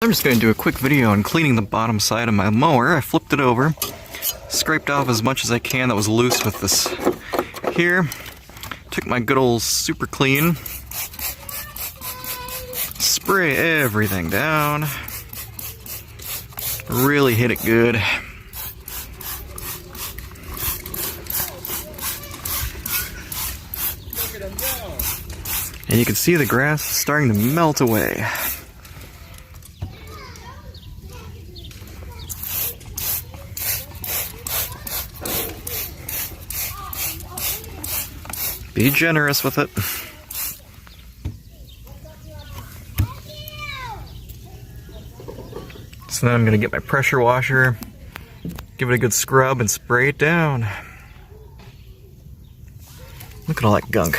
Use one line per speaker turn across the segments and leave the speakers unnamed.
I'm just going to do a quick video on cleaning the bottom side of my mower. I flipped it over, scraped off as much as I can that was loose with this here. Took my good old Super Clean, spray everything down, really hit it good. And you can see the grass starting to melt away. Be generous with it. So then I'm going to get my pressure washer, give it a good scrub, and spray it down. Look at all that gunk.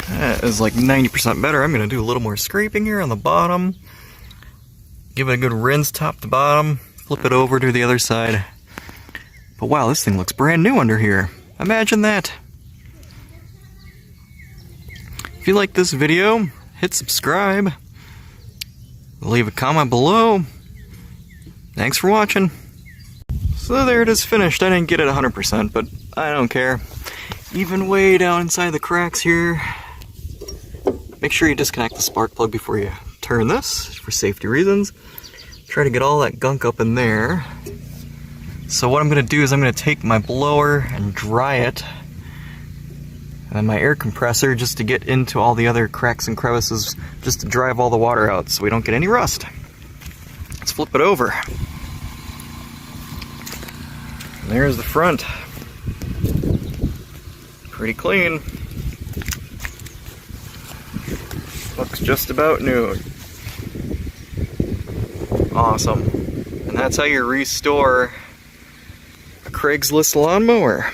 That is like 90% better. I'm going to do a little more scraping here on the bottom. Give it a good rinse top to bottom. Flip it over to the other side. But wow, this thing looks brand new under here. Imagine that. If you like this video, hit subscribe. Leave a comment below. Thanks for watching. So there it is finished. I didn't get it 100%, but I don't care. Even way down inside the cracks here. Make sure you disconnect the spark plug before you turn this, for safety reasons. Try to get all that gunk up in there. So what I'm going to do is I'm going to take my blower and dry it. And my air compressor just to get into all the other cracks and crevices, just to drive all the water out so we don't get any rust. Let's flip it over. And there's the front. Pretty clean. Looks just about new. Awesome. And that's how you restore a Craigslist lawnmower.